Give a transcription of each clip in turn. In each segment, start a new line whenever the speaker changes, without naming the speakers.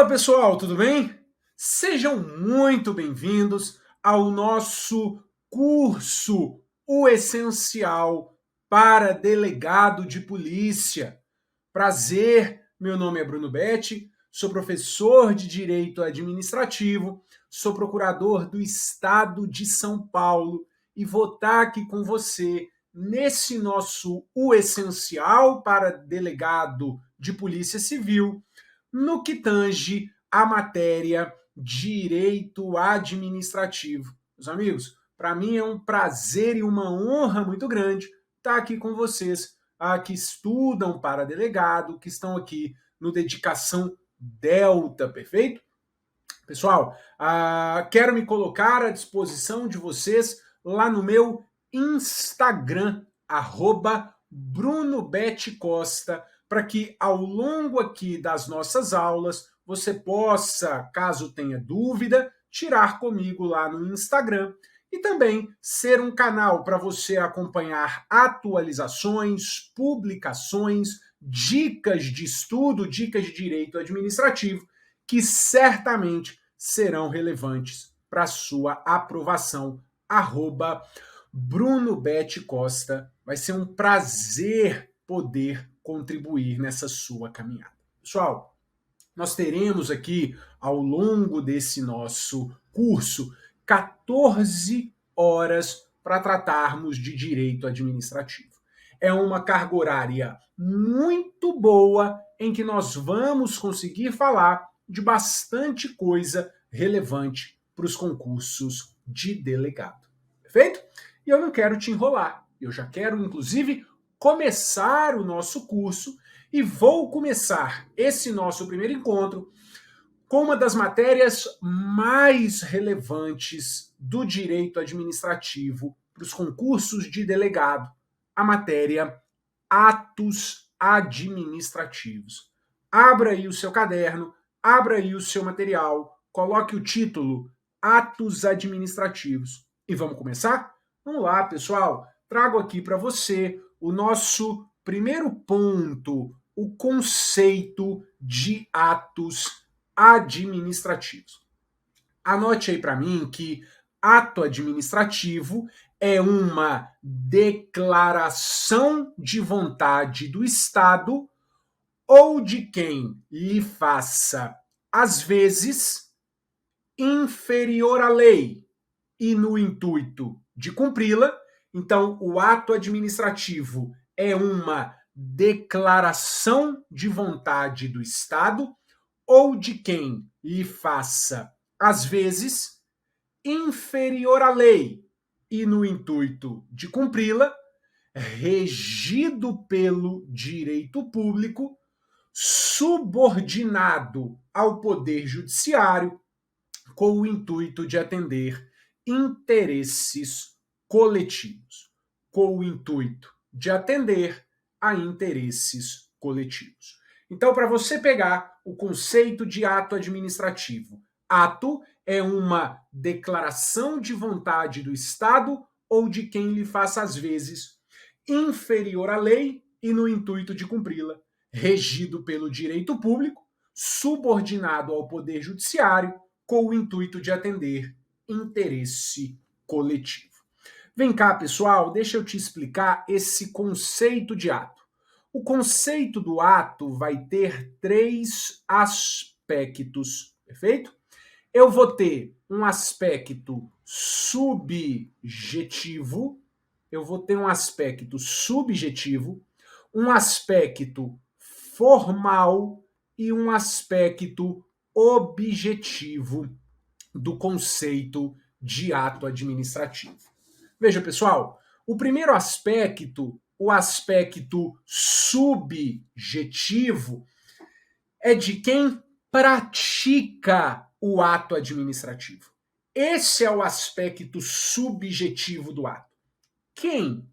Fala pessoal, tudo bem? Sejam muito bem-vindos ao nosso curso O Essencial para Delegado de Polícia. Prazer, meu nome é Bruno Betti, sou professor de Direito Administrativo, sou procurador do Estado de São Paulo e vou estar aqui com você nesse nosso O Essencial para Delegado de Polícia Civil, no que tange a matéria Direito Administrativo. Meus amigos, para mim é um prazer e uma honra muito grande estar aqui com vocês, que estudam para delegado, que estão aqui no Dedicação Delta, perfeito? Pessoal, quero me colocar à disposição de vocês lá no meu Instagram, @BrunoBetCosta, para que ao longo aqui das nossas aulas você possa, caso tenha dúvida, tirar comigo lá no Instagram e também ser um canal para você acompanhar atualizações, publicações, dicas de estudo, dicas de direito administrativo, que certamente serão relevantes para a sua aprovação. @BrunoBetCosta. Vai ser um prazer poder contribuir nessa sua caminhada. Pessoal, nós teremos aqui, ao longo desse nosso curso, 14 horas para tratarmos de direito administrativo. É uma carga horária muito boa em que nós vamos conseguir falar de bastante coisa relevante para os concursos de delegado. Perfeito? E eu não quero te enrolar. Eu já quero, inclusive, começar o nosso curso e vou começar esse nosso primeiro encontro com uma das matérias mais relevantes do direito administrativo para os concursos de delegado, a matéria atos administrativos. Abra aí o seu caderno, abra aí o seu material, coloque o título Atos Administrativos. E vamos começar? Vamos lá, pessoal. Trago aqui para você o nosso primeiro ponto, o conceito de atos administrativos. Anote aí para mim que ato administrativo é uma declaração de vontade do Estado ou de quem lhe faça, às vezes, inferior à lei e no intuito de cumpri-la. Então, o ato administrativo é uma declaração de vontade do Estado ou de quem lhe faça, às vezes, inferior à lei e no intuito de cumpri-la, regido pelo direito público, subordinado ao poder judiciário, com o intuito de atender interesses coletivos. Com o intuito de atender a interesses coletivos. Então, para você pegar o conceito de ato administrativo, ato é uma declaração de vontade do Estado ou de quem lhe faça, às vezes, inferior à lei e no intuito de cumpri-la, regido pelo direito público, subordinado ao poder judiciário, com o intuito de atender interesse coletivo. Vem cá, pessoal, deixa eu te explicar esse conceito de ato. O conceito do ato vai ter 3 aspectos, perfeito? Eu vou ter um aspecto subjetivo, um aspecto formal e um aspecto objetivo do conceito de ato administrativo. Veja, pessoal, o primeiro aspecto, o aspecto subjetivo, é de quem pratica o ato administrativo. Esse é o aspecto subjetivo do ato. Quem?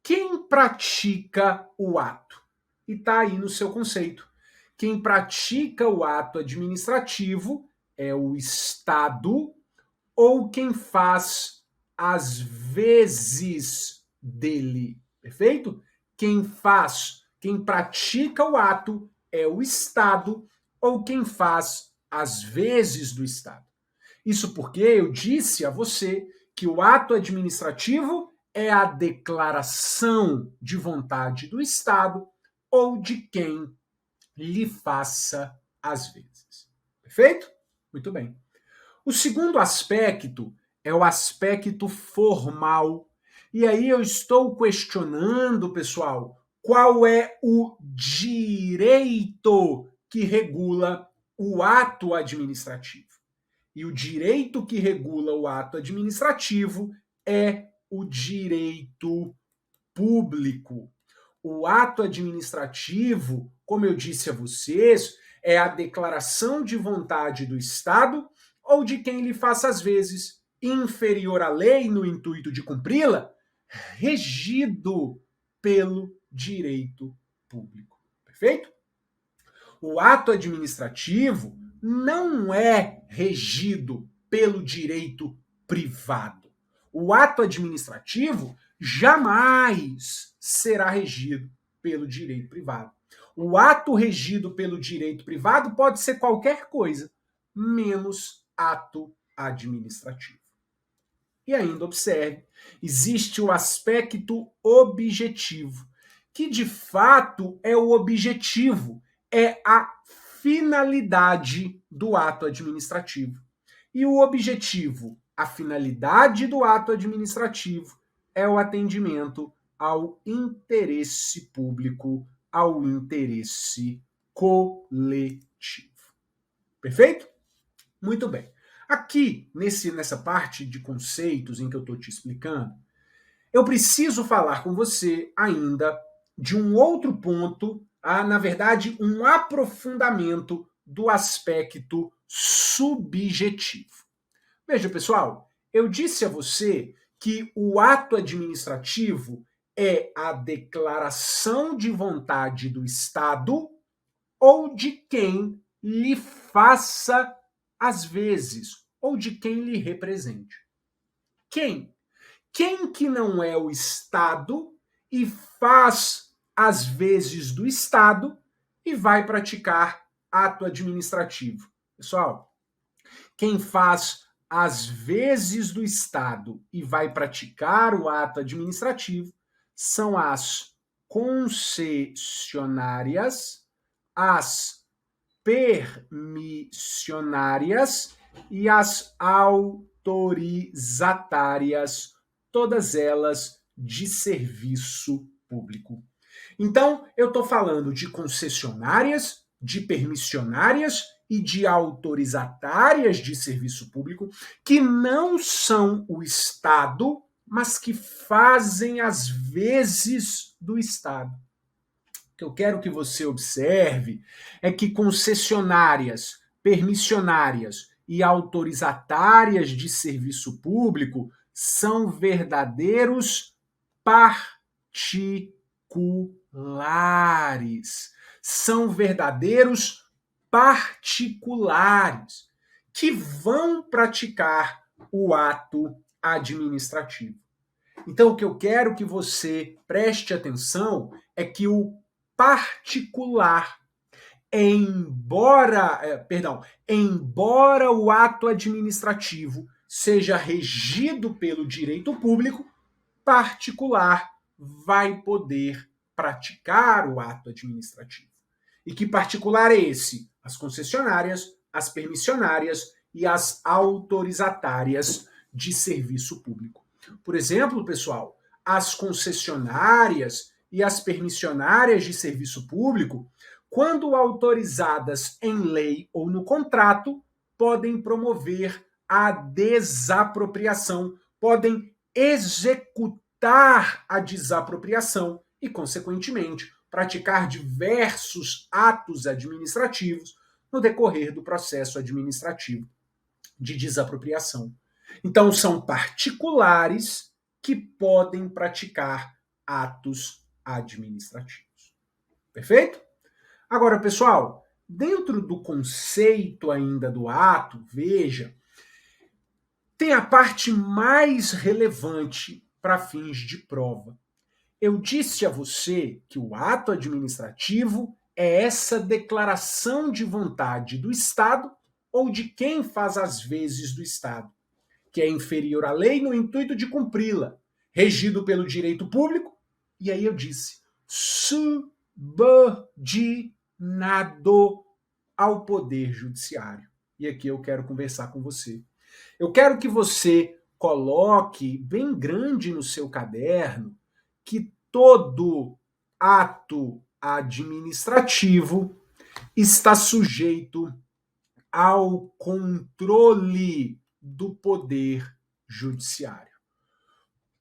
Quem pratica o ato? E está aí no seu conceito. Quem pratica o ato administrativo é o Estado ou quem faz às vezes dele. Perfeito? Quem pratica o ato é o Estado ou quem faz às vezes do Estado. Isso porque eu disse a você que o ato administrativo é a declaração de vontade do Estado ou de quem lhe faça às vezes. Perfeito? Muito bem. O segundo aspecto é o aspecto formal. E aí eu estou questionando, pessoal, qual é o direito que regula o ato administrativo. E o direito que regula o ato administrativo é o direito público. O ato administrativo, como eu disse a vocês, é a declaração de vontade do Estado ou de quem lhe faça, às vezes, inferior à lei no intuito de cumpri-la, regido pelo direito público. Perfeito? O ato administrativo não é regido pelo direito privado. O ato administrativo jamais será regido pelo direito privado. O ato regido pelo direito privado pode ser qualquer coisa, menos ato administrativo. E ainda observe, existe o aspecto objetivo, que de fato é o objetivo, é a finalidade do ato administrativo. E o objetivo, a finalidade do ato administrativo, é o atendimento ao interesse público, ao interesse coletivo. Perfeito? Muito bem. Aqui, nessa parte de conceitos em que eu estou te explicando, eu preciso falar com você ainda de um outro ponto, na verdade, um aprofundamento do aspecto subjetivo. Veja, pessoal, eu disse a você que o ato administrativo é a declaração de vontade do Estado ou de quem lhe faça às vezes, ou de quem lhe represente. Quem? Quem que não é o Estado e faz às vezes do Estado e vai praticar ato administrativo? Pessoal, quem faz às vezes do Estado e vai praticar o ato administrativo são as concessionárias, as permissionárias e as autorizatárias, todas elas de serviço público. Então, eu estou falando de concessionárias, de permissionárias e de autorizatárias de serviço público, que não são o Estado, mas que fazem às vezes do Estado. O que eu quero que você observe é que concessionárias, permissionárias e autorizatárias de serviço público são verdadeiros particulares. São verdadeiros particulares que vão praticar o ato administrativo. Então, o que eu quero que você preste atenção é que o particular, embora o ato administrativo seja regido pelo direito público, particular vai poder praticar o ato administrativo. E que particular é esse? As concessionárias, as permissionárias e as autorizatárias de serviço público. Por exemplo, pessoal, as concessionárias e as permissionárias de serviço público, quando autorizadas em lei ou no contrato, podem promover a desapropriação, podem executar a desapropriação e, consequentemente, praticar diversos atos administrativos no decorrer do processo administrativo de desapropriação. Então, são particulares que podem praticar atos administrativos. Perfeito? Agora, pessoal, dentro do conceito ainda do ato, veja, tem a parte mais relevante para fins de prova. Eu disse a você que o ato administrativo é essa declaração de vontade do Estado ou de quem faz as vezes do Estado, que é inferior à lei no intuito de cumpri-la, regido pelo direito público, e aí eu disse, subordinado ao poder judiciário. E aqui eu quero conversar com você. Eu quero que você coloque bem grande no seu caderno que todo ato administrativo está sujeito ao controle do poder judiciário.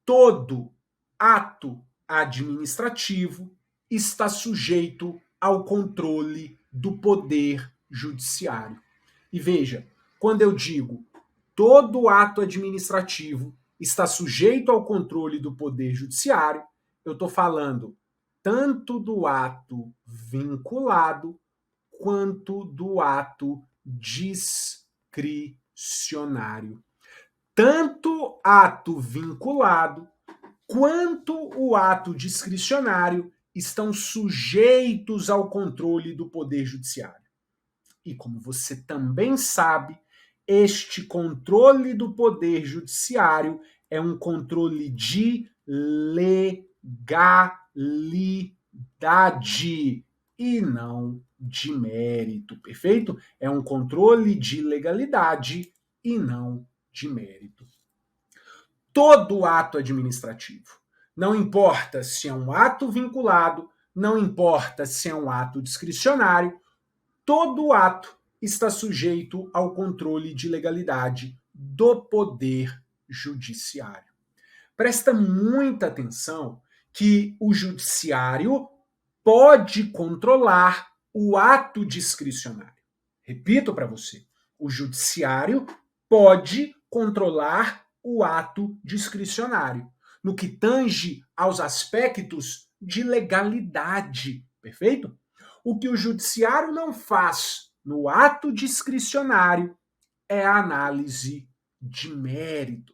Todo ato administrativo está sujeito ao controle do poder judiciário. E veja, quando eu digo todo ato administrativo está sujeito ao controle do poder judiciário, eu estou falando tanto do ato vinculado quanto do ato discricionário. Tanto ato vinculado quanto o ato discricionário estão sujeitos ao controle do Poder Judiciário. E como você também sabe, este controle do Poder Judiciário é um controle de legalidade e não de mérito, perfeito? É um controle de legalidade e não de mérito. Todo ato administrativo, não importa se é um ato vinculado, não importa se é um ato discricionário, todo ato está sujeito ao controle de legalidade do Poder Judiciário. Presta muita atenção que o Judiciário pode controlar o ato discricionário. Repito para você, o Judiciário pode controlar o ato discricionário, no que tange aos aspectos de legalidade, perfeito? O que o Judiciário não faz no ato discricionário é a análise de mérito.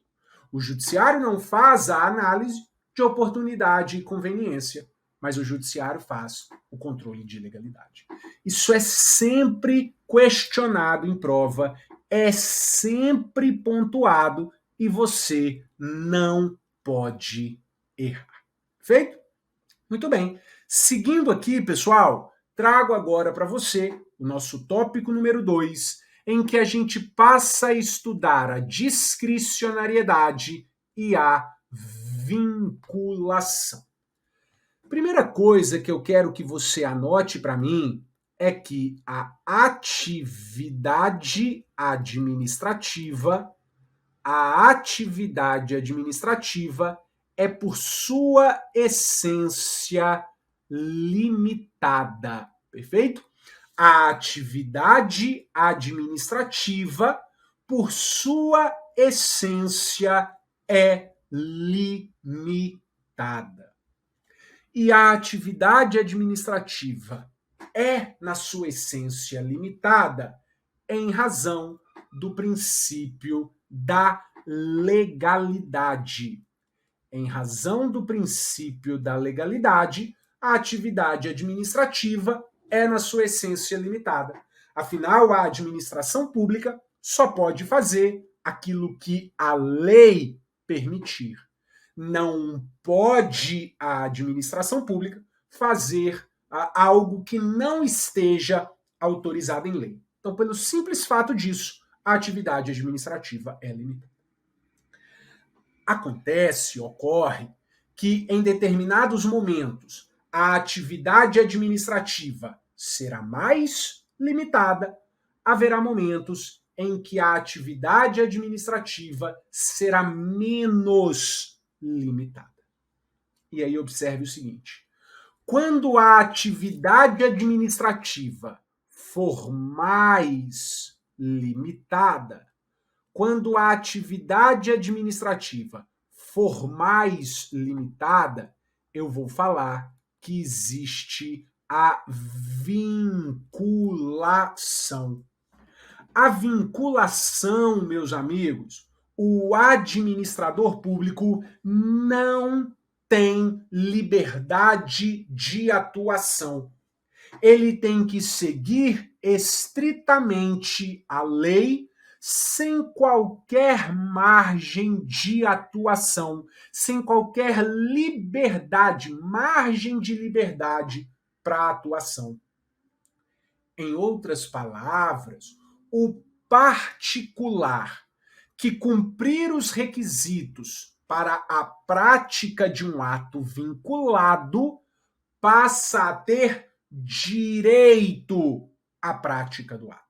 O Judiciário não faz a análise de oportunidade e conveniência, mas o Judiciário faz o controle de legalidade. Isso é sempre questionado em prova, é sempre pontuado e você não pode errar. Feito? Muito bem. Seguindo aqui, pessoal, trago agora para você o nosso tópico número 2, em que a gente passa a estudar a discricionariedade e a vinculação. Primeira coisa que eu quero que você anote para mim é que a atividade administrativa é, por sua essência, limitada. Perfeito? A atividade administrativa, por sua essência, é limitada. E a atividade administrativa é, na sua essência, limitada em razão do princípio da legalidade. Em razão do princípio da legalidade, a atividade administrativa é, na sua essência, limitada. Afinal, a administração pública só pode fazer aquilo que a lei permitir. Não pode a administração pública fazer algo que não esteja autorizado em lei. Então, pelo simples fato disso, a atividade administrativa é limitada. Ocorre que em determinados momentos a atividade administrativa será mais limitada, haverá momentos em que a atividade administrativa será menos limitada. E aí observe o seguinte: quando a atividade administrativa for mais limitada, quando a atividade administrativa for mais limitada, eu vou falar que existe a vinculação. A vinculação, meus amigos, o administrador público não tem liberdade de atuação. Ele tem que seguir estritamente a lei, sem qualquer margem de atuação, sem qualquer liberdade, margem de liberdade para atuação. Em outras palavras, o particular que cumprir os requisitos para a prática de um ato vinculado passa a ter direito à prática do ato.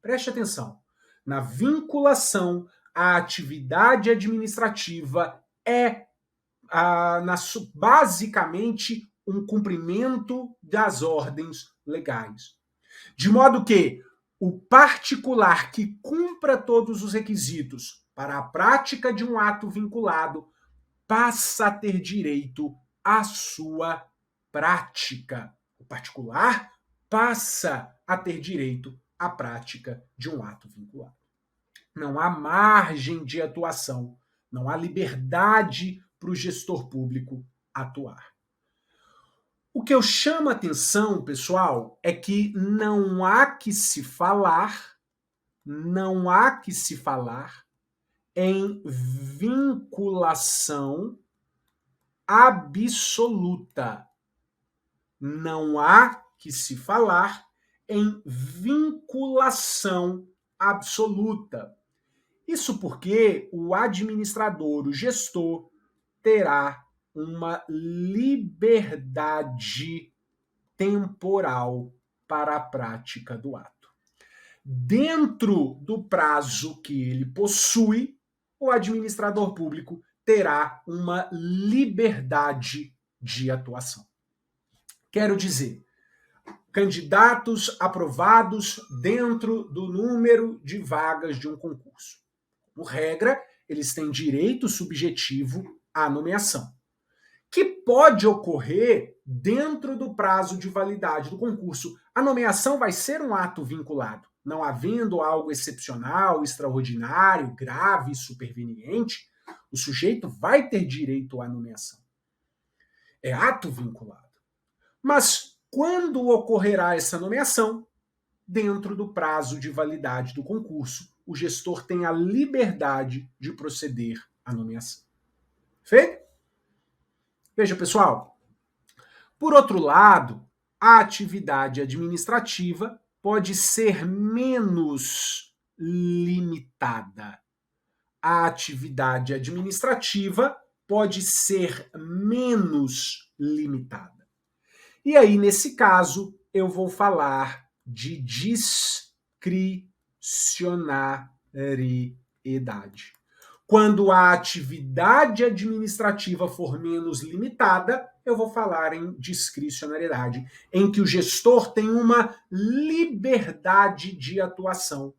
Preste atenção. Na vinculação, a atividade administrativa é basicamente um cumprimento das ordens legais. De modo que o particular que cumpra todos os requisitos para a prática de um ato vinculado passa a ter direito à sua prática. O particular passa a ter direito à prática de um ato vinculado. Não há margem de atuação, não há liberdade para o gestor público atuar. O que eu chamo a atenção, pessoal, é que não há que se falar em vinculação absoluta. Não há que se falar em vinculação absoluta. Isso porque o administrador, o gestor, terá uma liberdade temporal para a prática do ato. Dentro do prazo que ele possui, o administrador público terá uma liberdade de atuação. Quero dizer, candidatos aprovados dentro do número de vagas de um concurso. Por regra, eles têm direito subjetivo à nomeação, que pode ocorrer dentro do prazo de validade do concurso. A nomeação vai ser um ato vinculado, não havendo algo excepcional, extraordinário, grave, superveniente, o sujeito vai ter direito à nomeação. É ato vinculado. Mas quando ocorrerá essa nomeação? Dentro do prazo de validade do concurso, o gestor tem a liberdade de proceder à nomeação. Feito? Veja, pessoal, por outro lado, a atividade administrativa pode ser menos limitada. A atividade administrativa pode ser menos limitada. E aí, nesse caso, eu vou falar de discricionariedade. Quando a atividade administrativa for menos limitada, eu vou falar em discricionariedade, em que o gestor tem uma liberdade de atuação.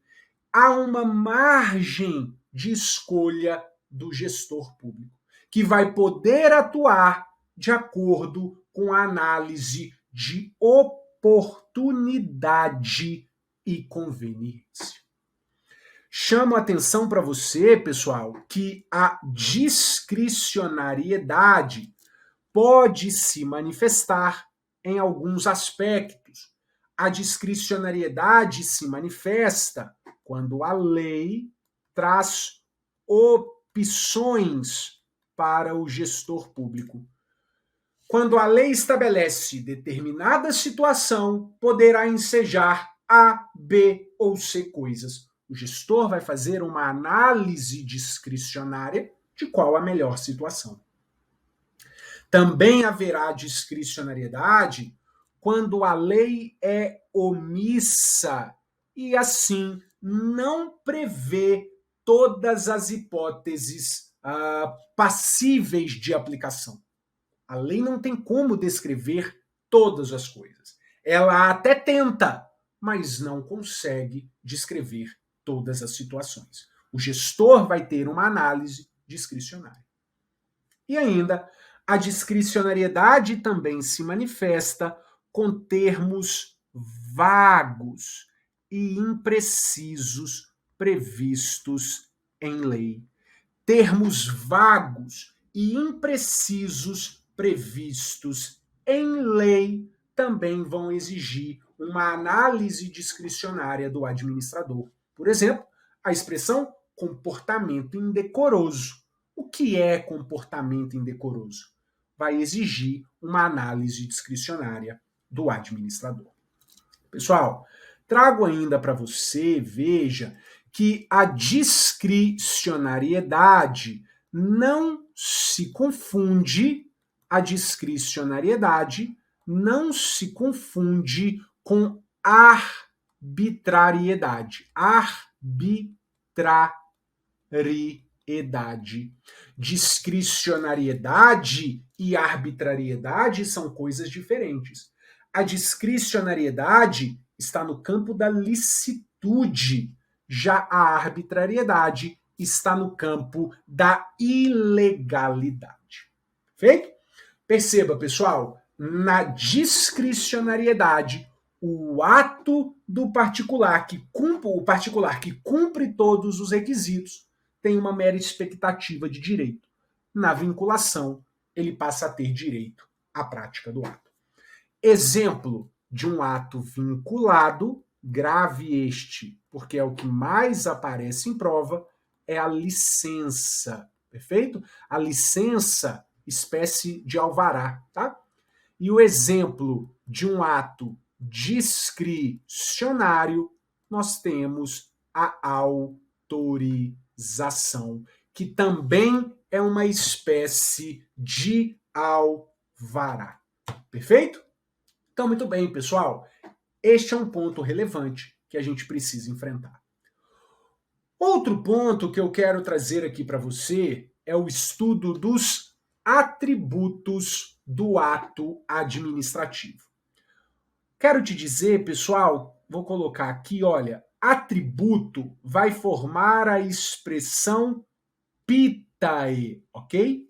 Há uma margem de escolha do gestor público, que vai poder atuar de acordo com a análise de oportunidade e conveniência. Chamo a atenção para você, pessoal, que a discricionariedade pode se manifestar em alguns aspectos. A discricionariedade se manifesta quando a lei traz opções para o gestor público. Quando a lei estabelece determinada situação, poderá ensejar A, B ou C coisas. O gestor vai fazer uma análise discricionária de qual a melhor situação. Também haverá discricionariedade quando a lei é omissa e, assim, não prevê todas as hipóteses passíveis de aplicação. A lei não tem como descrever todas as coisas. Ela até tenta, mas não consegue descrever todas as situações. O gestor vai ter uma análise discricionária. E ainda, a discricionariedade também se manifesta com termos vagos e imprecisos previstos em lei. Termos vagos e imprecisos previstos em lei também vão exigir uma análise discricionária do administrador. Por exemplo, a expressão comportamento indecoroso. O que é comportamento indecoroso? Vai exigir uma análise discricionária do administrador. Pessoal, trago ainda para você, veja, que a discricionariedade não se confunde, a discricionariedade não se confunde com arbitrariedade. Arbitrariedade. Discricionariedade e arbitrariedade são coisas diferentes. A discricionariedade está no campo da licitude, já a arbitrariedade está no campo da ilegalidade. Feito? Perceba, pessoal, na discricionariedade, o ato do particular que cumpre todos os requisitos tem uma mera expectativa de direito. Na vinculação, ele passa a ter direito à prática do ato. Exemplo de um ato vinculado, grave este, porque é o que mais aparece em prova, é a licença, perfeito? A licença, espécie de alvará, tá? E o exemplo de um ato discricionário, nós temos a autorização, que também é uma espécie de alvará. Perfeito? Então, muito bem, pessoal. Este é um ponto relevante que a gente precisa enfrentar. Outro ponto que eu quero trazer aqui para você é o estudo dos atributos do ato administrativo. Quero te dizer, pessoal, vou colocar aqui, olha, atributo vai formar a expressão pitae, ok?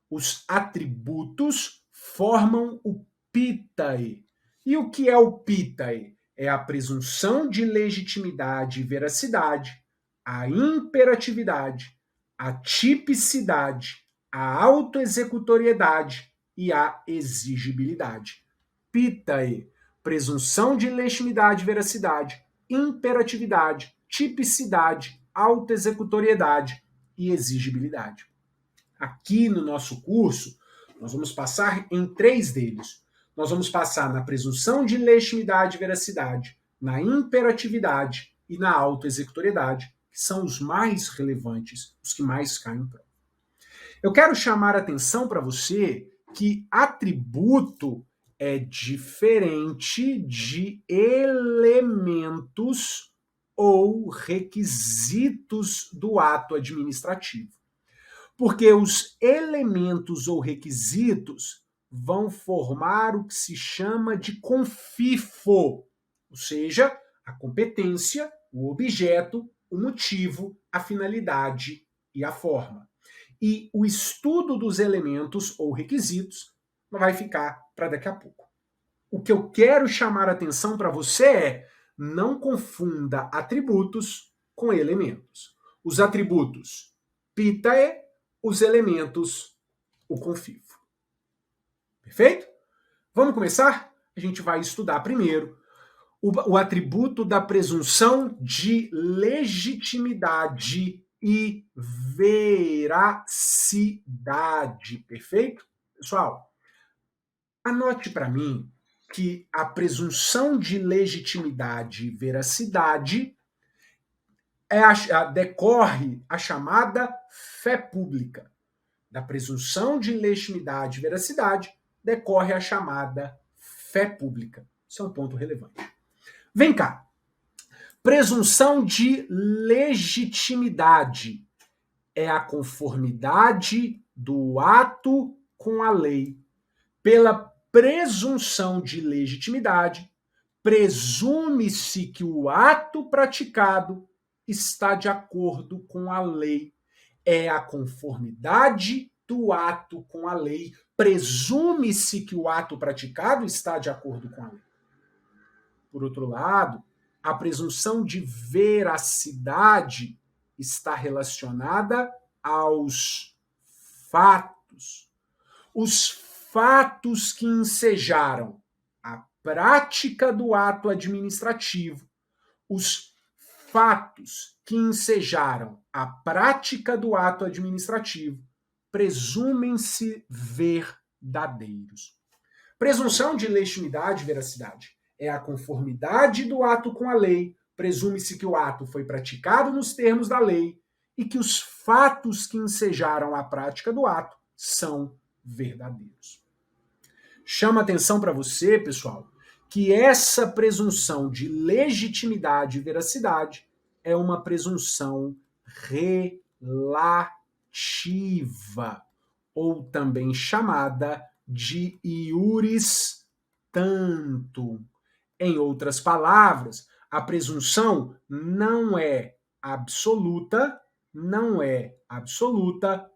Os atributos formam o pitae. E o que é o pitae? É a presunção de legitimidade e veracidade, a imperatividade, a tipicidade, a autoexecutoriedade e a exigibilidade. Pitae, presunção de legitimidade e veracidade, imperatividade, tipicidade, autoexecutoriedade e exigibilidade. Aqui no nosso curso, nós vamos passar em 3 deles. Nós vamos passar na presunção de legitimidade e veracidade, na imperatividade e na autoexecutoriedade, que são os mais relevantes, os que mais caem em prova. Eu quero chamar a atenção para você que atributo é diferente de elementos ou requisitos do ato administrativo. Porque os elementos ou requisitos vão formar o que se chama de confifo, ou seja, a competência, o objeto, o motivo, a finalidade e a forma. E o estudo dos elementos ou requisitos vai ficar para daqui a pouco. O que eu quero chamar a atenção para você é: não confunda atributos com elementos. Os atributos, pitae, os elementos, o confifo. Perfeito? Vamos começar? A gente vai estudar primeiro o atributo da presunção de legitimidade e veracidade. Perfeito? Pessoal, anote para mim que a presunção de legitimidade e veracidade decorre a chamada fé pública. Da presunção de legitimidade e veracidade decorre a chamada fé pública. Isso é um ponto relevante. Vem cá. Presunção de legitimidade é a conformidade do ato com a lei. Pela presunção de legitimidade, presume-se que o ato praticado está de acordo com a lei. É a conformidade do ato com a lei. Presume-se que o ato praticado está de acordo com a lei. Por outro lado, a presunção de veracidade está relacionada aos fatos. Os fatos que ensejaram a prática do ato administrativo, os fatos que ensejaram a prática do ato administrativo presumem-se verdadeiros. Presunção de legitimidade e veracidade é a conformidade do ato com a lei, presume-se que o ato foi praticado nos termos da lei e que os fatos que ensejaram a prática do ato são verdadeiros. Chama atenção para você, pessoal, que essa presunção de legitimidade e veracidade é uma presunção relativa, ou também chamada de iuris tantum. Em outras palavras, a presunção não é absoluta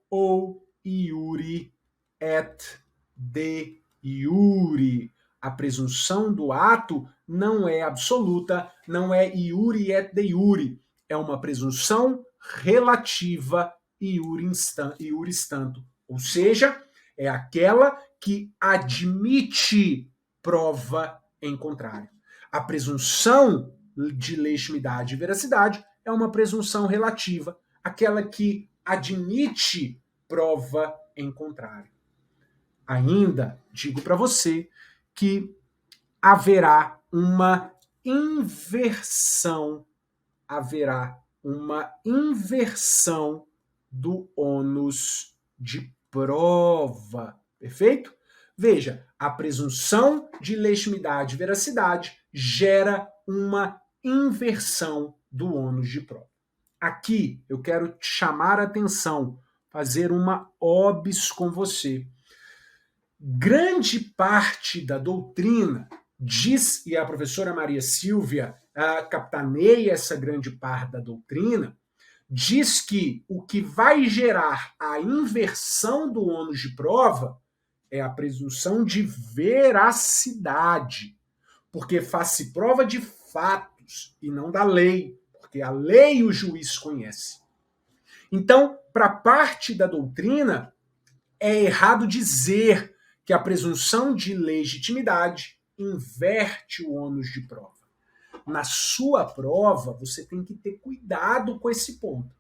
ou iuri et de iure. A presunção do ato não é absoluta, não é iuri et de iure. É uma presunção relativa iuris tantum. Ou seja, é aquela que admite prova em contrário. A presunção de legitimidade e veracidade é uma presunção relativa, aquela que admite prova em contrário. Ainda digo para você que haverá uma inversão do ônus de prova. Perfeito? Veja, a presunção de legitimidade e veracidade gera uma inversão do ônus de prova. Aqui eu quero te chamar a atenção, fazer uma óbice com você. Grande parte da doutrina diz, e a professora Maria Silvia capitaneia essa grande parte da doutrina, diz que o que vai gerar a inversão do ônus de prova é a presunção de veracidade, porque faz-se prova de fatos e não da lei, porque a lei o juiz conhece. Então, para parte da doutrina, é errado dizer que a presunção de legitimidade inverte o ônus de prova. Na sua prova, você tem que ter cuidado com esse ponto.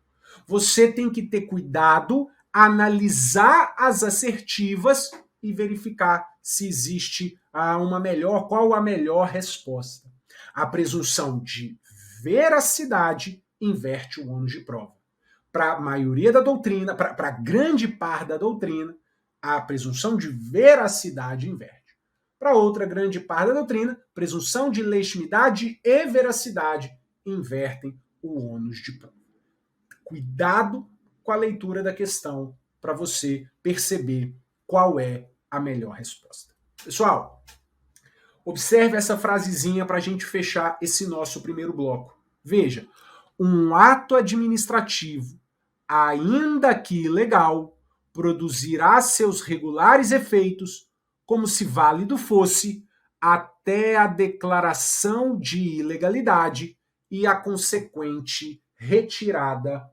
Você tem que ter cuidado, analisar as assertivas e verificar se existe qual a melhor resposta. A presunção de veracidade inverte o ônus de prova. Para a maioria da doutrina, para grande parte da doutrina, a presunção de veracidade inverte. Para outra grande parte da doutrina, presunção de legitimidade e veracidade invertem o ônus de prova. Cuidado com a leitura da questão para você perceber qual é a melhor resposta. Pessoal, observe essa frasezinha para a gente fechar esse nosso primeiro bloco. Veja, um ato administrativo, ainda que ilegal, produzirá seus regulares efeitos, como se válido fosse, até a declaração de ilegalidade e a consequente retirada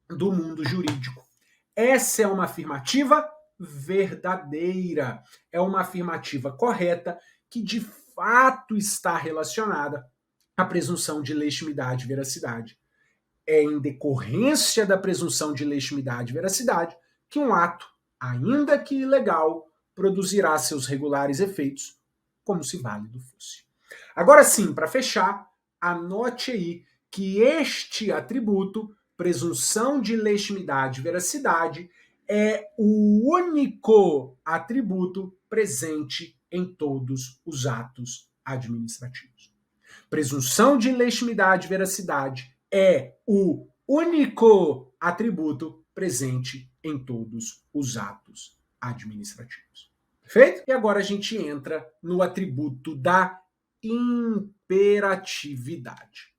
do mundo jurídico. Essa é uma afirmativa verdadeira, é uma afirmativa correta que de fato está relacionada à presunção de legitimidade e veracidade. É em decorrência da presunção de legitimidade e veracidade que um ato, ainda que ilegal, produzirá seus regulares efeitos, como se válido fosse. Agora sim, para fechar, anote aí que este atributo, presunção de legitimidade e veracidade, é o único atributo presente em todos os atos administrativos. Presunção de legitimidade e veracidade é o único atributo presente em todos os atos administrativos. Perfeito? E agora a gente entra no atributo da imperatividade.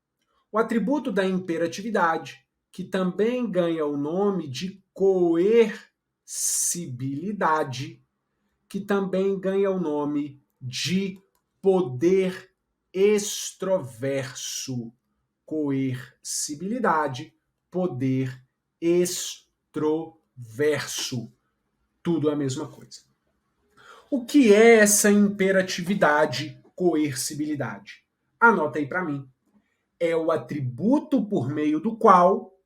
O atributo da imperatividade, que também ganha o nome de coercibilidade, que também ganha o nome de poder extroverso. Coercibilidade, poder extroverso. Tudo a mesma coisa. O que é essa imperatividade, coercibilidade? Anota aí para mim. É o atributo por meio do qual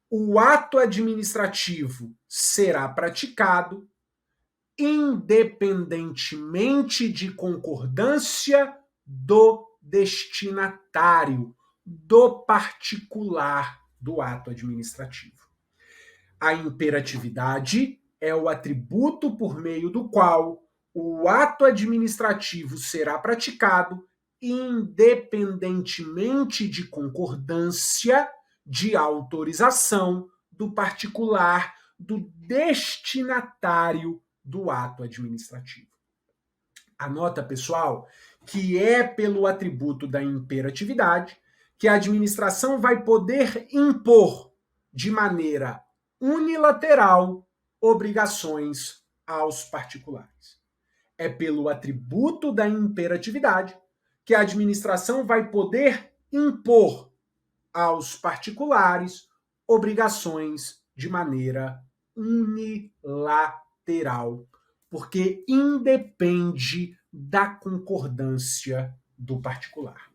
o ato administrativo será praticado independentemente de concordância do destinatário, do particular do ato administrativo. A imperatividade é o atributo por meio do qual o ato administrativo será praticado independentemente de concordância, de autorização do particular, do destinatário do ato administrativo. Anota, pessoal, que é pelo atributo da imperatividade que a administração vai poder impor de maneira unilateral obrigações aos particulares. É pelo atributo da imperatividade que a administração vai poder impor aos particulares obrigações de maneira unilateral, porque independe da concordância do particular.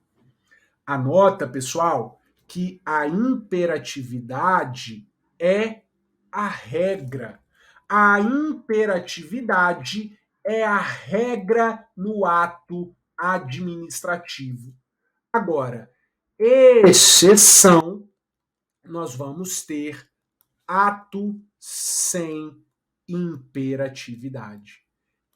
Anota, pessoal, que a imperatividade é a regra. A imperatividade é a regra no ato administrativo. Agora, exceção, nós vamos ter ato sem imperatividade.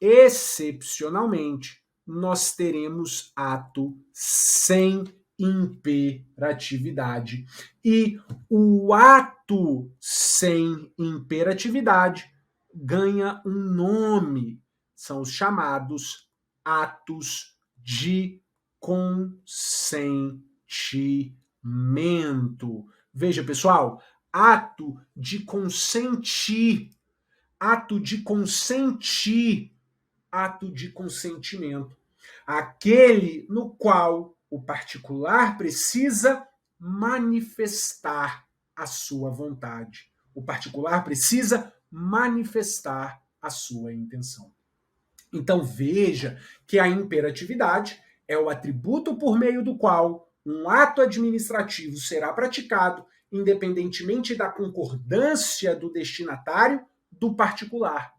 Excepcionalmente, nós teremos ato sem imperatividade. E o ato sem imperatividade ganha um nome. São os chamados atos de consentimento. Veja, pessoal, ato de consentir, ato de consentir, ato de consentimento. Aquele no qual o particular precisa manifestar a sua vontade. O particular precisa manifestar a sua intenção. Então veja que a imperatividade é o atributo por meio do qual um ato administrativo será praticado independentemente da concordância do destinatário do particular.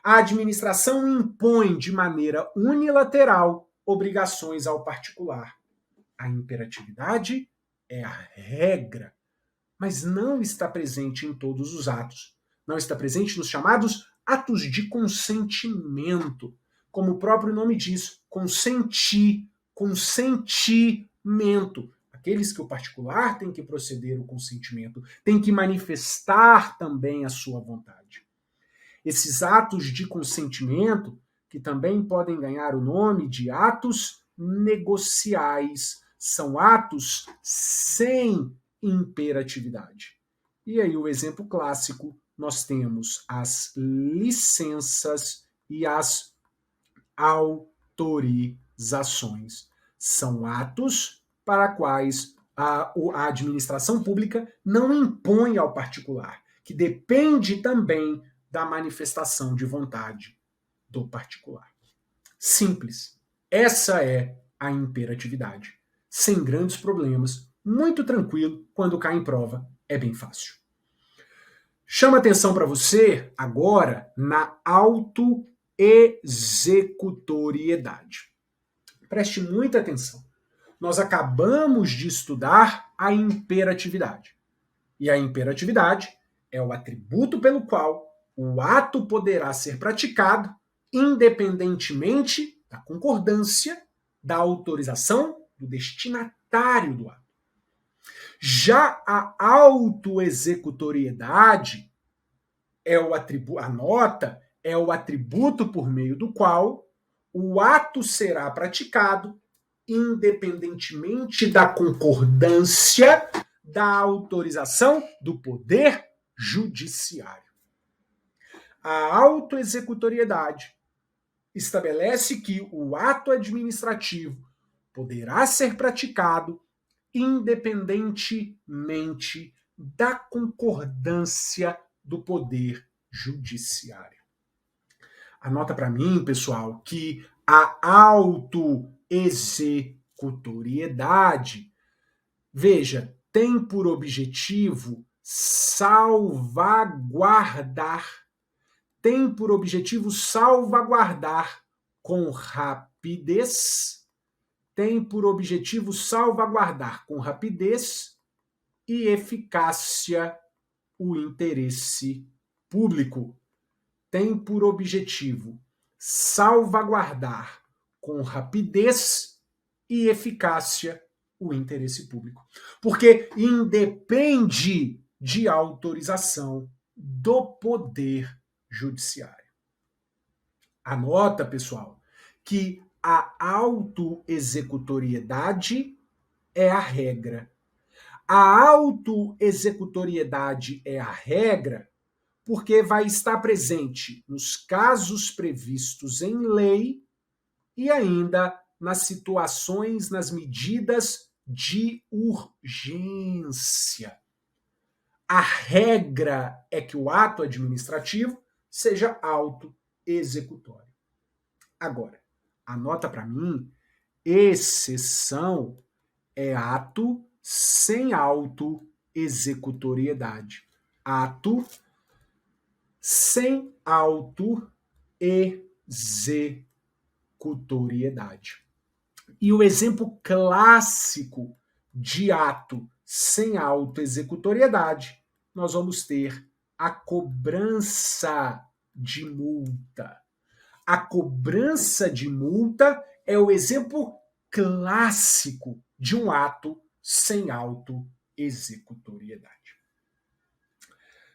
A administração impõe de maneira unilateral obrigações ao particular. A imperatividade é a regra, mas não está presente em todos os atos. Não está presente nos chamados atos de consentimento. Como o próprio nome diz, consentir, consentimento. Aqueles que o particular tem que proceder o consentimento, tem que manifestar também a sua vontade. Esses atos de consentimento, que também podem ganhar o nome de atos negociais, são atos sem imperatividade. E aí o exemplo clássico, nós temos as licenças e as autorizações. São atos para quais a administração pública não impõe ao particular, que depende também da manifestação de vontade do particular. Simples. Essa é a imperatividade. Sem grandes problemas, muito tranquilo, quando cai em prova, é bem fácil. Chama atenção para você agora na autoexecutoriedade. Preste muita atenção. Nós acabamos de estudar a imperatividade. E a imperatividade é o atributo pelo qual o ato poderá ser praticado independentemente da concordância, da autorização do destinatário do ato. Já a autoexecutoriedade é o atributo, anota, é o atributo por meio do qual o ato será praticado independentemente da concordância, da autorização do poder judiciário. A autoexecutoriedade estabelece que o ato administrativo poderá ser praticado independentemente da concordância do poder judiciário. Anota para mim, pessoal, que a autoexecutoriedade, veja, tem por objetivo salvaguardar com rapidez, e eficácia o interesse público. Tem por objetivo salvaguardar com rapidez e eficácia o interesse público. Porque independe de autorização do Poder Judiciário. Anota, pessoal, que a autoexecutoriedade é a regra. A autoexecutoriedade é a regra porque vai estar presente nos casos previstos em lei e ainda nas situações, nas medidas de urgência. A regra é que o ato administrativo seja autoexecutório. Agora, anota para mim, exceção é ato sem autoexecutoriedade. Ato sem autoexecutoriedade. E o exemplo clássico de ato sem autoexecutoriedade, nós vamos ter a cobrança de multa. A cobrança de multa é o exemplo clássico de um ato sem autoexecutoriedade.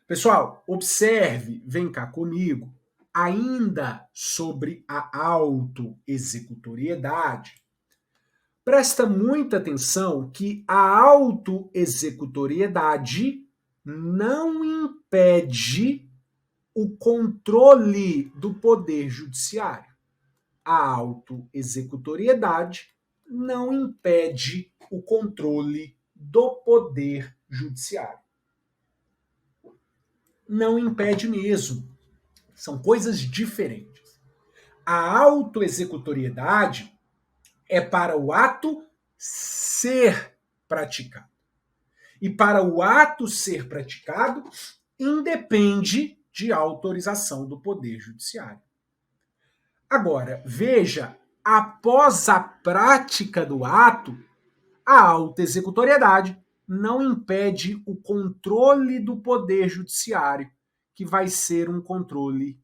Pessoal, observe, vem cá comigo, ainda sobre a autoexecutoriedade. Presta muita atenção que a autoexecutoriedade não impede o controle do Poder Judiciário. A autoexecutoriedade não impede o controle do Poder Judiciário. Não impede mesmo. São coisas diferentes. A autoexecutoriedade é para o ato ser praticado. E para o ato ser praticado, independe de autorização do Poder Judiciário. Agora, veja, após a prática do ato, a autoexecutoriedade não impede o controle do Poder Judiciário, que vai ser um controle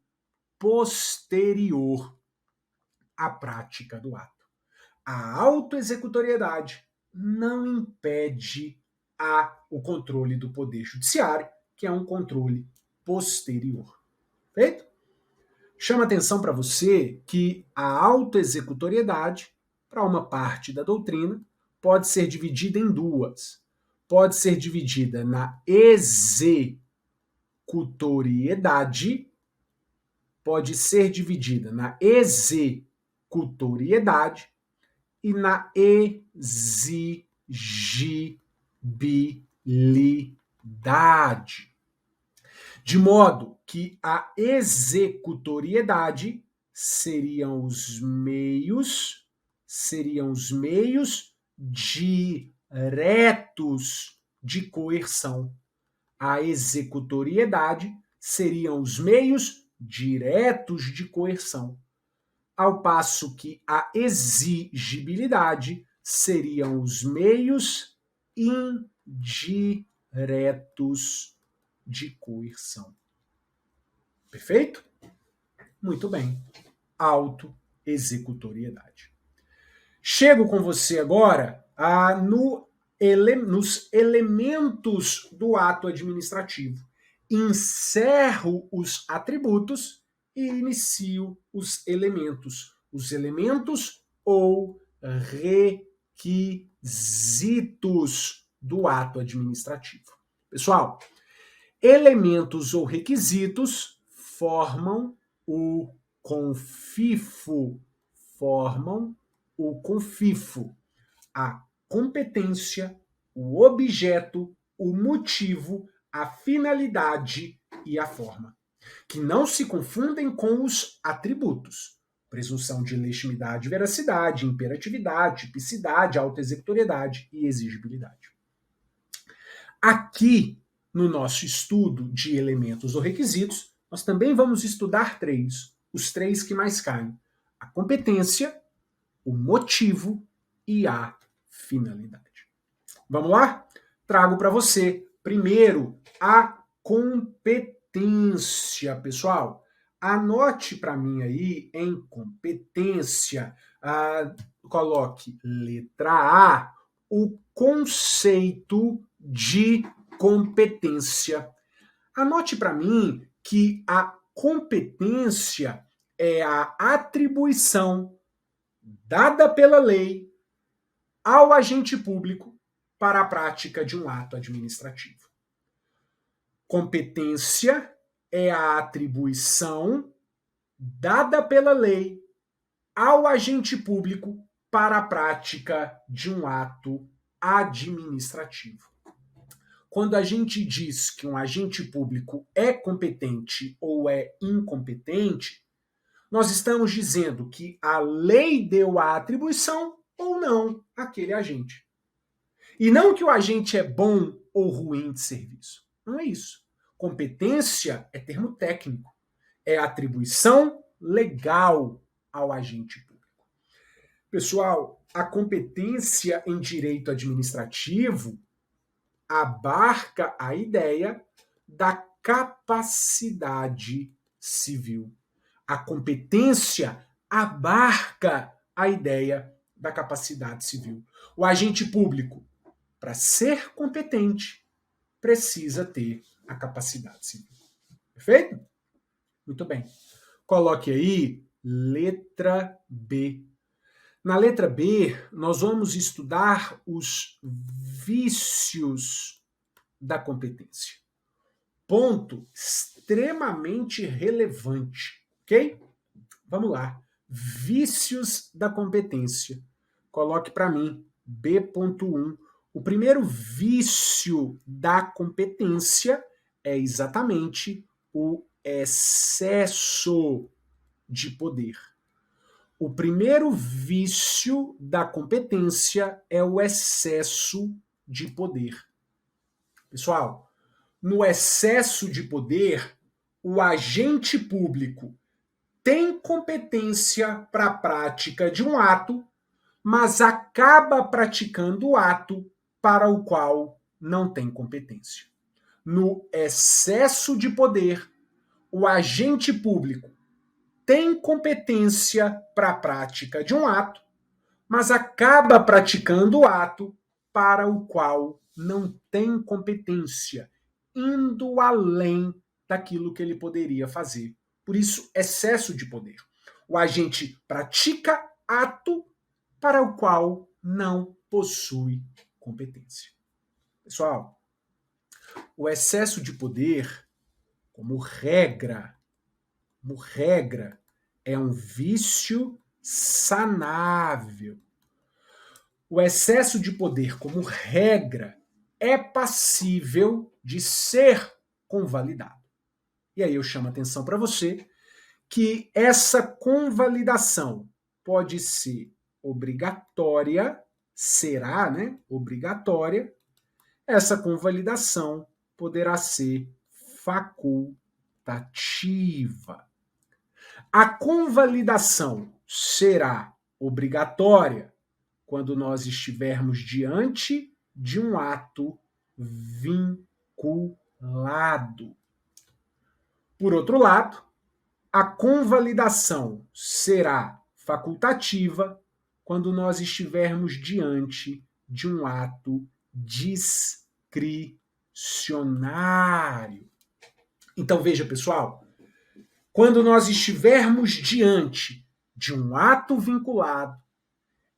posterior à prática do ato. A autoexecutoriedade não impede o controle do Poder Judiciário, que é um controle posterior. Feito? Chama atenção para você que a autoexecutoriedade, para uma parte da doutrina, pode ser dividida em duas. Pode ser dividida na executoriedade, e na exigibilidade. De modo que a executoriedade seriam os meios diretos de coerção. A executoriedade seriam os meios diretos de coerção, ao passo que a exigibilidade seriam os meios indiretos de coerção. Perfeito? Muito bem. Autoexecutoriedade. Chego com você agora nos elementos do ato administrativo. Encerro os atributos e inicio os elementos. Os elementos ou requisitos do ato administrativo. Pessoal, elementos ou requisitos formam o confifo. A competência, o objeto, o motivo, a finalidade e a forma. que não se confundem com os atributos. Presunção de legitimidade e veracidade, imperatividade, tipicidade, autoexecutoriedade e exigibilidade. Aqui, no nosso estudo de elementos ou requisitos, nós também vamos estudar três, os três que mais caem: a competência, o motivo e a finalidade. Vamos lá? Trago para você, primeiro, a competência, pessoal. Anote para mim aí em competência, coloque letra A, o conceito de competência. Anote para mim que a competência é a atribuição dada pela lei ao agente público para a prática de um ato administrativo. Competência é a atribuição dada pela lei ao agente público para a prática de um ato administrativo. Quando a gente diz que um agente público é competente ou é incompetente, nós estamos dizendo que a lei deu a atribuição ou não àquele agente. E não que o agente é bom ou ruim de serviço. Não é isso. Competência é termo técnico. É atribuição legal ao agente público. Pessoal, a competência em direito administrativo abarca a ideia da capacidade civil. A competência abarca a ideia da capacidade civil. O agente público, para ser competente, precisa ter a capacidade civil. Perfeito? Muito bem. Coloque aí letra B. Na letra B, nós vamos estudar os vícios da competência. Ponto extremamente relevante, ok? Vamos lá. Vícios da competência. Coloque para mim B.1. O primeiro vício da competência é exatamente o excesso de poder. O primeiro vício da competência é o excesso de poder. Pessoal, no excesso de poder, o agente público tem competência para a prática de um ato, mas acaba praticando o ato para o qual não tem competência. No excesso de poder, o agente público tem competência para a prática de um ato, mas acaba praticando o ato para o qual não tem competência, indo além daquilo que ele poderia fazer. Por isso, excesso de poder. O agente pratica ato para o qual não possui competência. Pessoal, o excesso de poder, como regra, é um vício sanável. O excesso de poder, como regra, é passível de ser convalidado. E aí eu chamo a atenção para você que essa convalidação pode ser obrigatória, será, né? Obrigatória. Essa convalidação poderá ser facultativa. A convalidação será obrigatória quando nós estivermos diante de um ato vinculado. Por outro lado, a convalidação será facultativa quando nós estivermos diante de um ato discricionário. Então veja, pessoal, quando nós estivermos diante de um ato vinculado,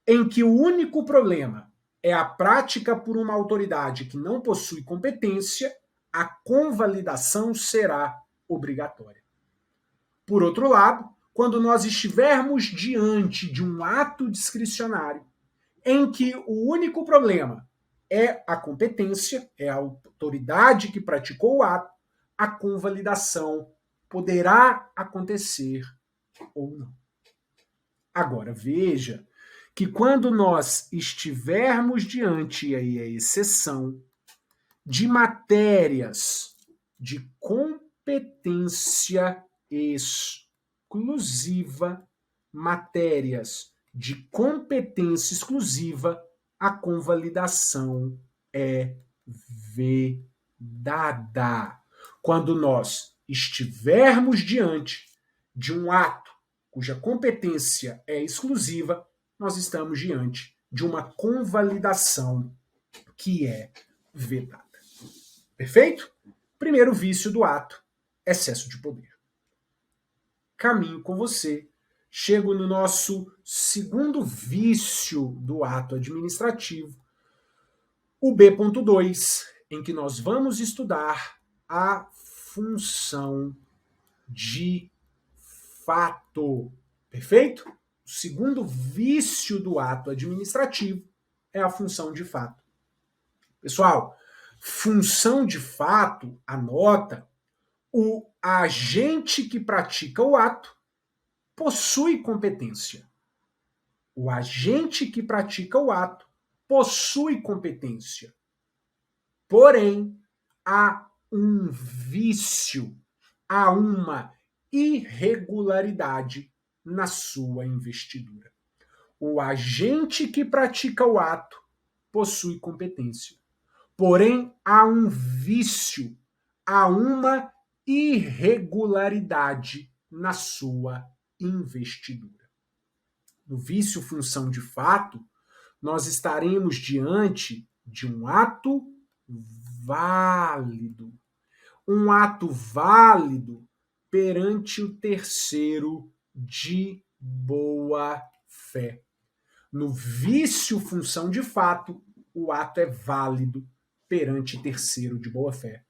em que o único problema é a prática por uma autoridade que não possui competência, a convalidação será obrigatória. Por outro lado, quando nós estivermos diante de um ato discricionário, em que o único problema é a competência, é a autoridade que praticou o ato, a convalidação poderá acontecer ou não. Agora, veja que quando nós estivermos diante, e aí a exceção, de matérias de competência exclusiva, matérias de competência exclusiva, a convalidação é vedada. Quando nós estivermos diante de um ato cuja competência é exclusiva, nós estamos diante de uma convalidação que é vedada. Perfeito? Primeiro vício do ato, excesso de poder. Caminho com você. Chego no nosso segundo vício do ato administrativo, o B.2, em que nós vamos estudar a função de fato. Perfeito? O segundo vício do ato administrativo é a função de fato. Pessoal, função de fato, anota, o agente que pratica o ato possui competência. O agente que pratica o ato possui competência. Porém, há um vício, há uma irregularidade na sua investidura. O agente que pratica o ato possui competência. Porém, há um vício, há uma irregularidade na sua investidura. No vício função de fato, nós estaremos diante de um ato válido. Um ato válido perante o terceiro de boa fé. No vício função de fato, o ato é válido perante terceiro de boa fé.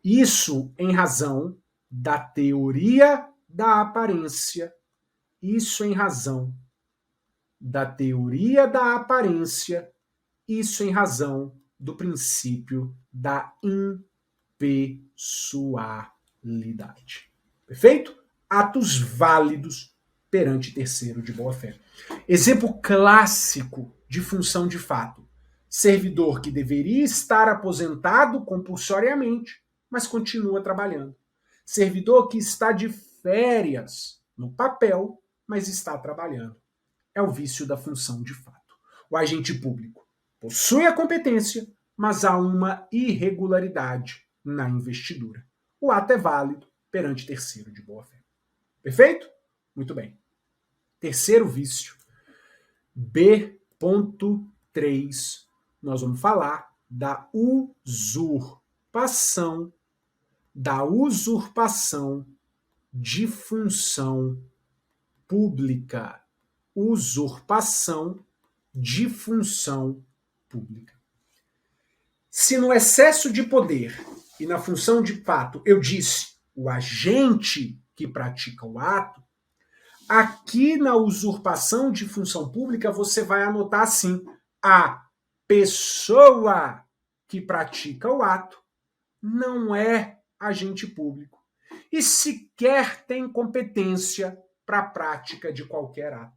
Isso em razão da teoria da aparência. Isso em razão da teoria da aparência. Isso em razão do princípio da impessoalidade. Perfeito? Atos válidos perante terceiro de boa fé. Exemplo clássico de função de fato. Servidor que deveria estar aposentado compulsoriamente, mas continua trabalhando. Servidor que está de férias no papel, mas está trabalhando. É o vício da função de fato. O agente público possui a competência, mas há uma irregularidade na investidura. O ato é válido perante terceiro de boa fé. Perfeito? Muito bem. Terceiro vício, B.3, nós vamos falar da usurpação de função pública. Usurpação de função pública. Se no excesso de poder e na função de fato eu disse o agente que pratica o ato, aqui na usurpação de função pública você vai anotar assim: a pessoa que pratica o ato não é agente público e sequer tem competência para a prática de qualquer ato.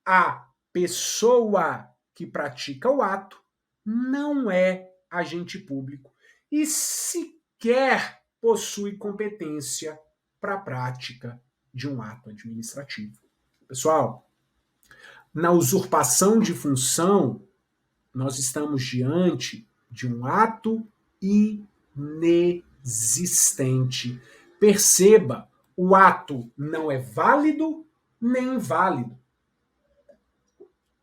A pessoa que pratica o ato não é agente público e sequer possui competência para a prática de um ato administrativo. Pessoal, na usurpação de função, nós estamos diante de um ato inexistente. Perceba, o ato não é válido nem inválido.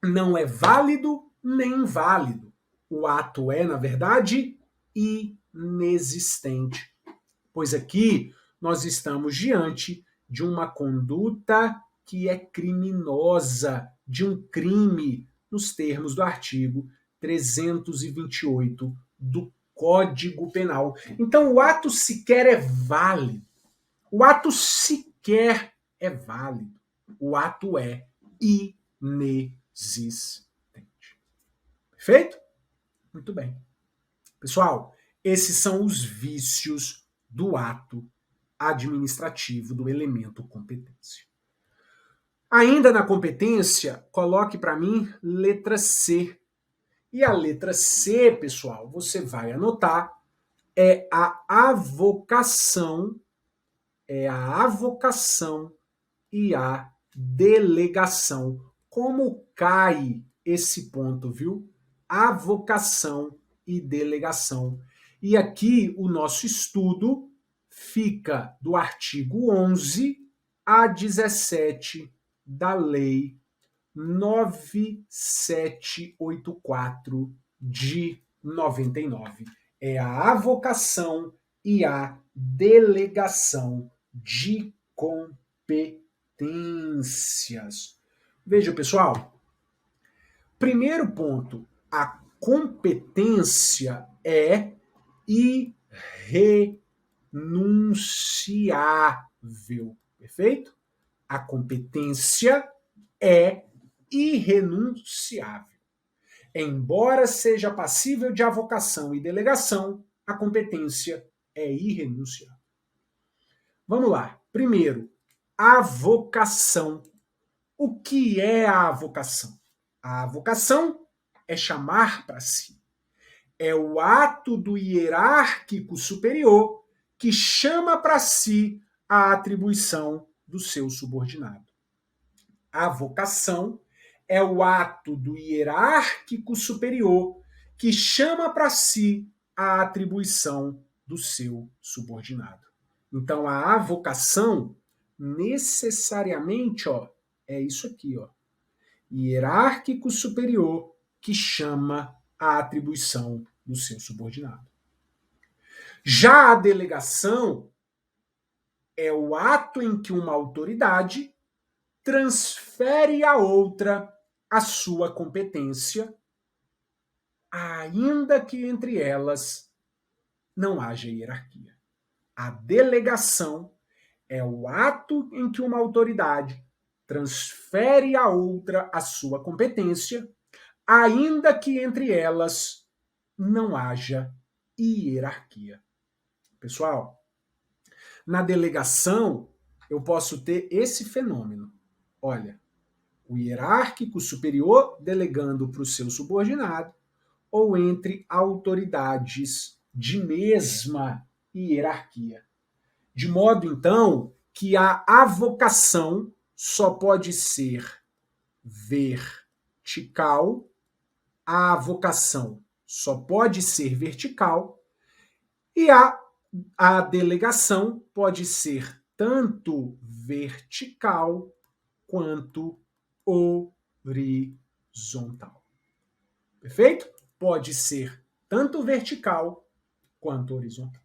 Não é válido nem inválido. O ato é, na verdade, inexistente. Pois aqui nós estamos diante de uma conduta que é criminosa, de um crime, nos termos do artigo 328 do Código Penal. Então, o ato sequer é válido. O ato sequer é válido. O ato é inexistente. Perfeito? Muito bem. Pessoal, esses são os vícios do ato administrativo do elemento competência. Ainda na competência, coloque para mim letra C. E a letra C, pessoal, você vai anotar, é a avocação e a delegação. Como cai esse ponto, viu? Avocação e delegação. E aqui o nosso estudo fica do artigo 11 a 17 da Lei 9784 de 99. É a avocação e a delegação de competências. Veja, pessoal, primeiro ponto, a competência é irrenunciável, perfeito? A competência é irrenunciável. Embora seja passível de avocação e delegação, a competência é irrenunciável. Vamos lá. Primeiro, avocação. O que é a avocação? A avocação é chamar para si. É o ato do hierárquico superior que chama para si a atribuição do seu subordinado. A vocação é o ato do hierárquico superior que chama para si a atribuição do seu subordinado. Então, a avocação, necessariamente, é isso aqui, hierárquico superior que chama a atribuição do seu subordinado. Já a delegação é o ato em que uma autoridade transfere a outra a sua competência, ainda que entre elas não haja hierarquia. A delegação é o ato em que uma autoridade transfere a outra a sua competência, ainda que entre elas não haja hierarquia. Pessoal, na delegação eu posso ter esse fenômeno. Olha, o hierárquico superior delegando para o seu subordinado, ou entre autoridades de mesma hierarquia. De modo, então, que a avocação só pode ser vertical, a avocação só pode ser vertical, e a delegação pode ser tanto vertical quanto horizontal. Perfeito? Pode ser tanto vertical quanto horizontal.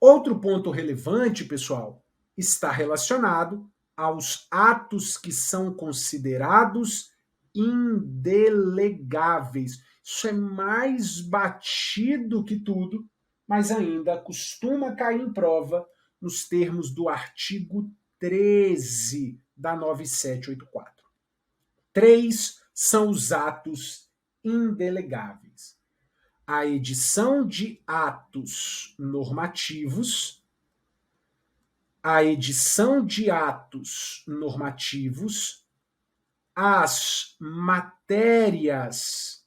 Outro ponto relevante, pessoal, está relacionado aos atos que são considerados indelegáveis. Isso é mais batido que tudo, mas ainda costuma cair em prova nos termos do artigo 13 da 9784. 3 são os atos indelegáveis: a edição de atos normativos, as matérias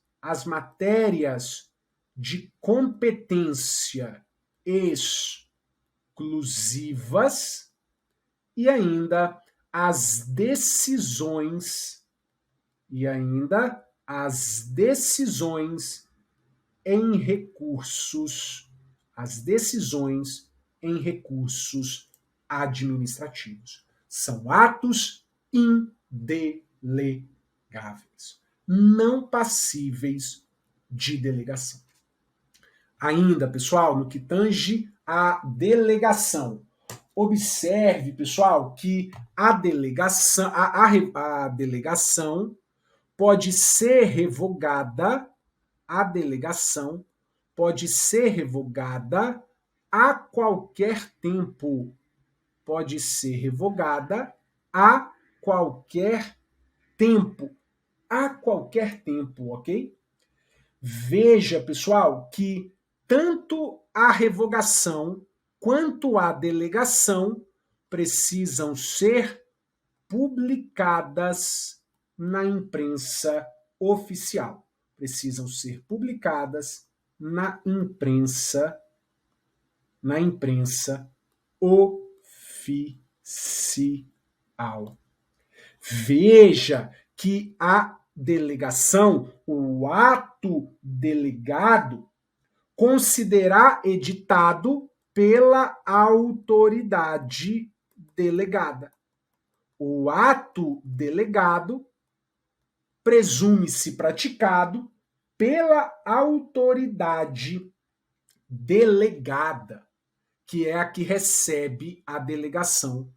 de competência exclusivas e ainda as decisões em recursos administrativos. São atos indelegáveis, não passíveis de delegação. Ainda, pessoal, no que tange à delegação, observe, pessoal, que a delegação pode ser revogada, a qualquer tempo. Pode ser revogada a qualquer tempo. Ok? Veja, pessoal, que tanto a revogação quanto à delegação, precisam ser publicadas na imprensa oficial. Precisam ser publicadas na imprensa oficial. Veja que a delegação, o ato delegado, considerará editado pela autoridade delegada. O ato delegado presume-se praticado pela autoridade delegada, que é a que recebe a delegação.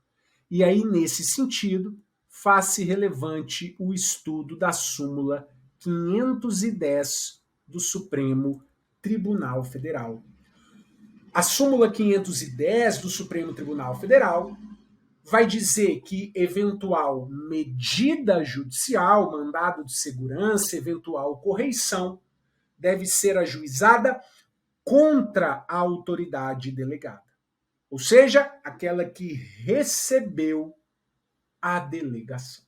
E aí, nesse sentido, faz-se relevante o estudo da súmula 510 do Supremo Tribunal Federal. A súmula 510 do Supremo Tribunal Federal vai dizer que eventual medida judicial, mandado de segurança, eventual correição, deve ser ajuizada contra a autoridade delegada. Ou seja, aquela que recebeu a delegação.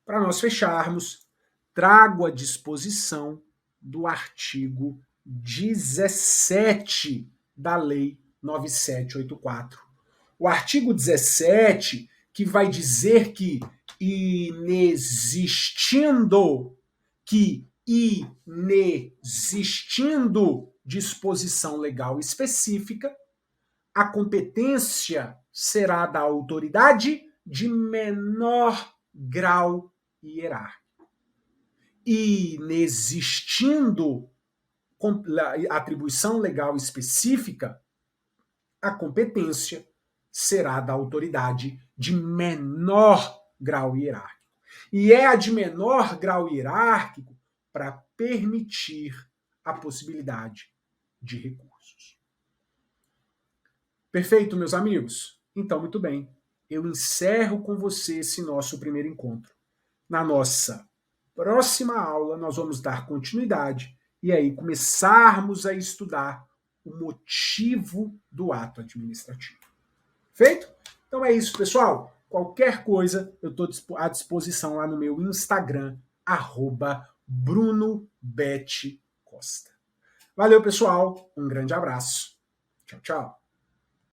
Para nós fecharmos, trago a disposição do artigo 17 da Lei 9784. O artigo 17, que vai dizer que inexistindo disposição legal específica, a competência será da autoridade de menor grau hierárquico. Inexistindo atribuição legal específica, a competência será da autoridade de menor grau hierárquico. E é a de menor grau hierárquico para permitir a possibilidade de recursos. Perfeito, meus amigos? Então, muito bem. Eu encerro com você esse nosso primeiro encontro. Na nossa próxima aula, nós vamos dar continuidade e aí começarmos a estudar o motivo do ato administrativo. Feito? Então é isso, pessoal. Qualquer coisa, eu estou à disposição lá no meu Instagram, @BrunoBetCosta. Valeu, pessoal. Um grande abraço. Tchau, tchau.